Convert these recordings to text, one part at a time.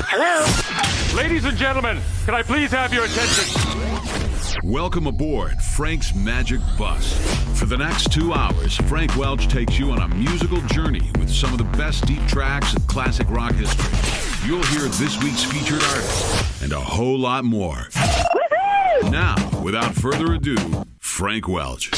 Hello? Ladies and gentlemen, can I please have your attention? Welcome aboard Frank's Magic Bus. For the next 2 hours, Frank Welch takes you on a musical journey with some of the best deep tracks in classic rock history. You'll hear this week's featured artist and a whole lot more. Now, without further ado, Frank Welch.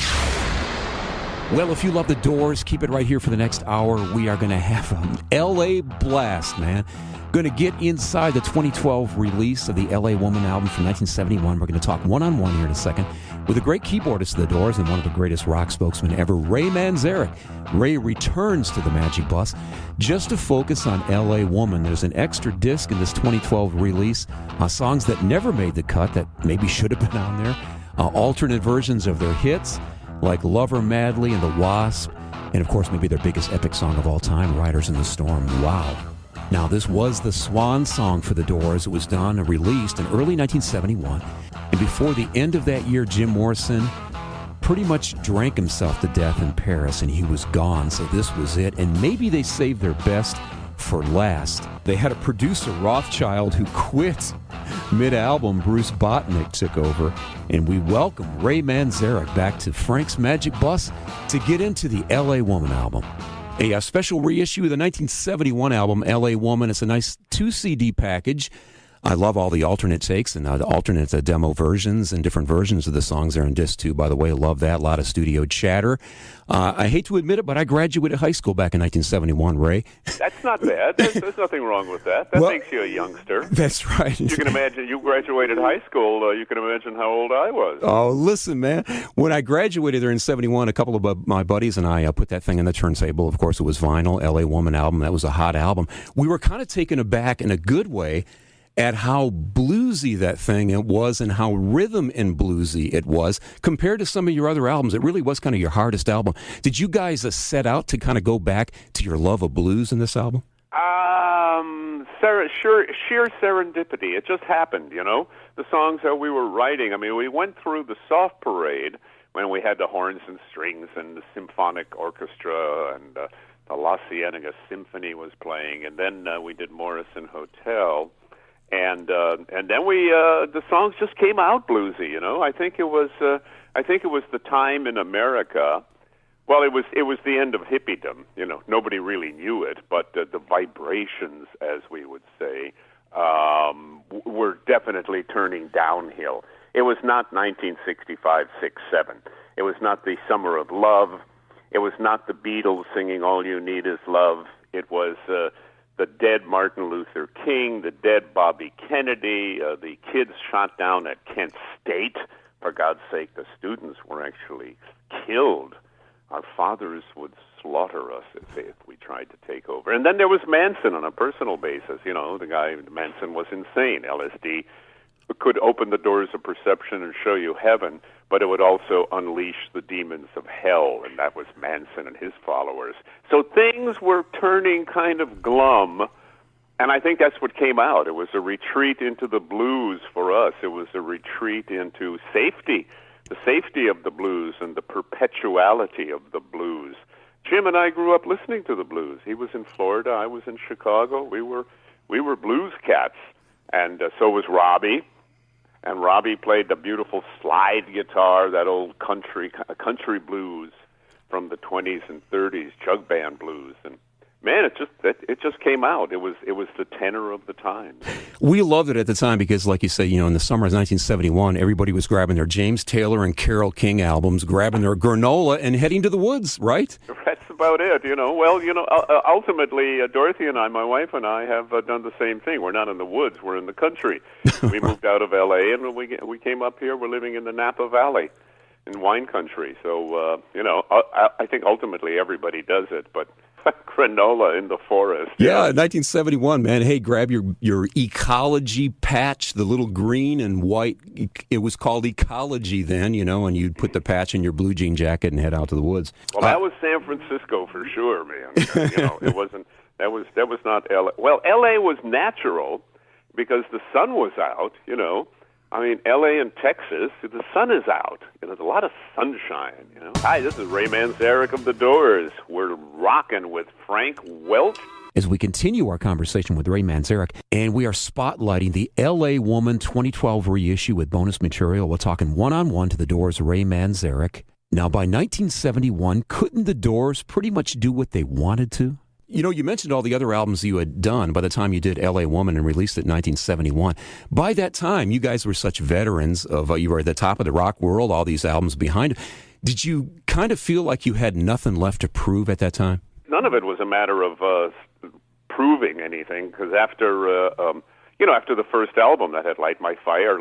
Well, if you love the Doors, keep it right here for the next hour. We are going to have an L.A. blast, man. Going to get inside the 2012 release of the L.A. Woman album from 1971. We're going to talk one-on-one here in a second with a great keyboardist of the Doors and one of the greatest rock spokesmen ever, Ray Manzarek. Ray returns to the Magic Bus just to focus on L.A. Woman. There's an extra disc in this 2012 release, songs that never made the cut that maybe should have been on there, alternate versions of their hits like Lover Madly and The Wasp, and of course maybe their biggest epic song of all time, Riders in the Storm. Wow. Now, this was the swan song for the Doors. It was done and released in early 1971. And before the end of that year, Jim Morrison pretty much drank himself to death in Paris, and he was gone. So this was it. And maybe they saved their best for last. They had a producer, Rothschild, who quit mid-album. Bruce Botnick took over. And we welcome Ray Manzarek back to Frank's Magic Bus to get into the L.A. Woman album. A special reissue of the 1971 album, L.A. Woman. It's a nice 2-CD package. I love all the alternate takes and the alternate demo versions and different versions of the songs there in disc 2. By the way, I love that. A lot of studio chatter. I hate to admit it, but I graduated high school back in 1971, Ray. That's not bad. There's nothing wrong with that. That makes you a youngster. That's right. You can imagine, you graduated high school, you can imagine how old I was. Oh, listen, man. When I graduated there in 71, a couple of my buddies and I put that thing on the turntable. Of course, it was vinyl, L.A. Woman album. That was a hot album. We were kind of taken aback in a good way at how bluesy that thing it was and how rhythm and bluesy it was compared to some of your other albums. It really was kind of your hardest album. Did you guys set out to kind of go back to your love of blues in this album? Sheer serendipity. It just happened, you know. The songs that we were writing, I mean, we went through the soft parade when we had the horns and strings and the symphonic orchestra and the La Cienega Symphony was playing, and then we did Morrison Hotel. And then the songs just came out bluesy, you know. I think it was the time in America. Well, it was the end of hippiedom, you know. Nobody really knew it, but the vibrations, as we would say, were definitely turning downhill. It was not 1965, 6, 7. It was not the Summer of Love. It was not the Beatles singing "All You Need Is Love." It was the dead Martin Luther King, the dead Bobby Kennedy, the kids shot down at Kent State. For God's sake, the students were actually killed. Our fathers would slaughter us if we tried to take over. And then there was Manson on a personal basis. You know, the guy, Manson was insane. LSD could open the doors of perception and show you heaven, but it would also unleash the demons of hell, and that was Manson and his followers. So things were turning kind of glum, and I think that's what came out. It was a retreat into the blues for us. It was a retreat into safety, the safety of the blues and the perpetuality of the blues. Jim and I grew up listening to the blues. He was in Florida, I was in Chicago. We were blues cats, and so was Robbie. And Robbie played the beautiful slide guitar, that old country blues from the 20s and 30s, jug band blues. And man, it just came out. It was the tenor of the times. We loved it at the time because, like you say, you know, in the summer of 1971, everybody was grabbing their James Taylor and Carole King albums, grabbing their granola, and heading to the woods, right? That's about it, you know. Well, you know, ultimately, Dorothy and I, my wife and I, have done the same thing. We're not in the woods; we're in the country. We moved out of L.A. and when we came up here, we're living in the Napa Valley, in wine country. So, you know, I think ultimately everybody does it, but granola in the forest. Yeah, 1971, man. Hey, grab your ecology patch, the little green and white. It was called ecology then, you know, and you'd put the patch in your blue jean jacket and head out to the woods. Well, that was San Francisco for sure, man. You know, it wasn't. That was not L.A. Well, L.A. was natural because the sun was out, you know. I mean, L.A. and Texas, the sun is out. You know, there's a lot of sunshine, you know. Hi, this is Ray Manzarek of The Doors. We're rocking with Frank Welch. as we continue our conversation with Ray Manzarek, and we are spotlighting the L.A. Woman 2012 reissue with bonus material. We're talking one-on-one to the Doors' Ray Manzarek. Now, by 1971, couldn't the Doors pretty much do what they wanted to? You know, you mentioned all the other albums you had done by the time you did L.A. Woman and released it in 1971. By that time, you guys were such veterans of, you were at the top of the rock world, all these albums behind. Did you kind of feel like you had nothing left to prove at that time? None of it was a matter of proving anything, because after, after the first album that had Light My Fire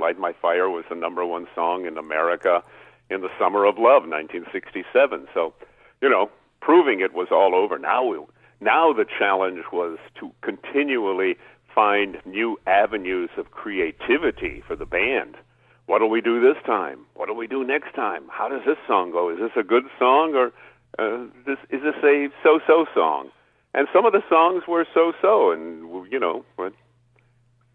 was the number one song in America in the Summer of Love, 1967. So, proving it was all over. Now the challenge was to continually find new avenues of creativity for the band. What do we do this time? What do we do next time? How does this song go? Is this a good song, or is this a so-so song? And some of the songs were so-so, and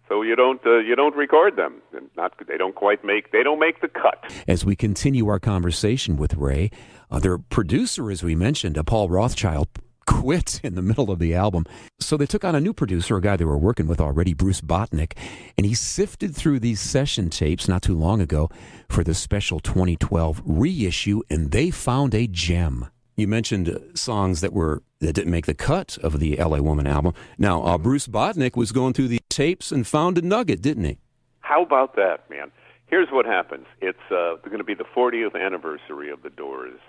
so you don't record them. They don't make the cut. As we continue our conversation with Ray, their producer, as we mentioned, Paul Rothchild, quit in the middle of the album. So they took on a new producer, a guy they were working with already, Bruce Botnick, and he sifted through these session tapes not too long ago for the special 2012 reissue, and they found a gem. You mentioned songs that didn't make the cut of the L.A. Woman album. Now, Bruce Botnick was going through the tapes and found a nugget, didn't he? How about that, man? Here's what happens. It's going to be the 40th anniversary of the Doors.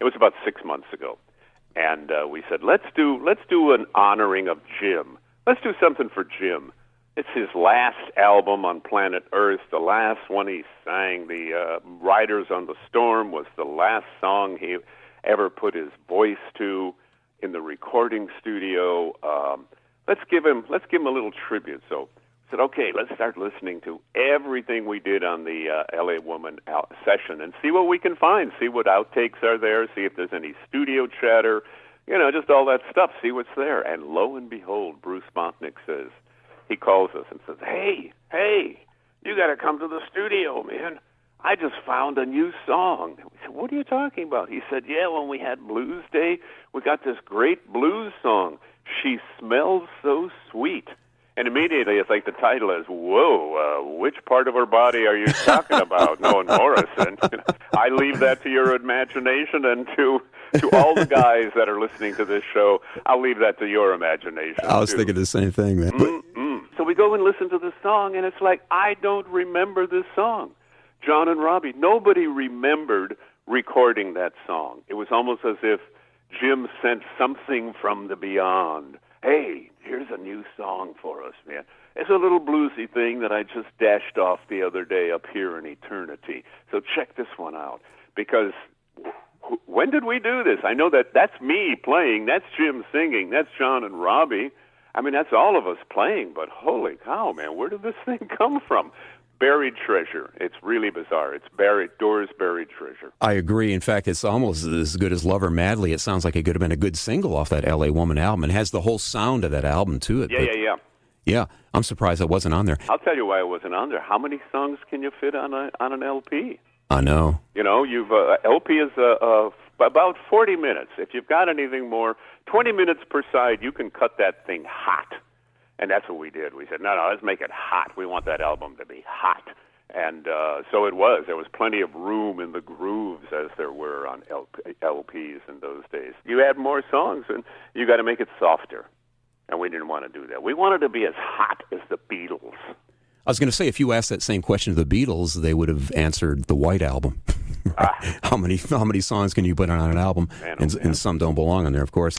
It was about 6 months ago. And we said, let's do an honoring of Jim. Let's do something for Jim. It's his last album on planet Earth, the last one he sang. The Riders on the Storm was the last song he ever put his voice to in the recording studio. Let's give him a little tribute. So I said, okay, let's start listening to everything we did on the L.A. Woman session and see what we can find, see what outtakes are there, see if there's any studio chatter, just all that stuff, see what's there. And lo and behold, Bruce Botnick says, he calls us and says, hey, you got to come to the studio, man. I just found a new song. We said, what are you talking about? He said, yeah, when we had Blues Day, we got this great blues song, She Smells So Sweet. And immediately it's like the title is, whoa, which part of her body are you talking about? Knowing Morrison. I leave that to your imagination, and to all the guys that are listening to this show, I'll leave that to your imagination. I was thinking the same thing, man. So we go and listen to the song, and it's like, I don't remember this song. John and Robbie, nobody remembered recording that song. It was almost as if Jim sent something from the beyond. Hey, here's a new song for us, man. It's a little bluesy thing that I just dashed off the other day up here in eternity. So check this one out. Because when did we do this? I know that's me playing, that's Jim singing, that's John and Robbie. I mean, that's all of us playing, but holy cow, man, where did this thing come from? Buried treasure. It's really bizarre. It's Doors' buried treasure. I agree. In fact, it's almost as good as Love Her Madly. It sounds like it could have been a good single off that L.A. Woman album. It has the whole sound of that album to it. Yeah. Yeah, I'm surprised it wasn't on there. I'll tell you why it wasn't on there. How many songs can you fit on an LP? I know. You've LP is about 40 minutes. If you've got anything more, 20 minutes per side, you can cut that thing hot. And that's what we did. We said, no, let's make it hot. We want that album to be hot. And so it was. There was plenty of room in the grooves, as there were on LPs in those days. You add more songs, and you got to make it softer. And we didn't want to do that. We wanted to be as hot as the Beatles. I was going to say, if you asked that same question to the Beatles, they would have answered the White Album. How many songs can you put on an album? And some don't belong on there, of course.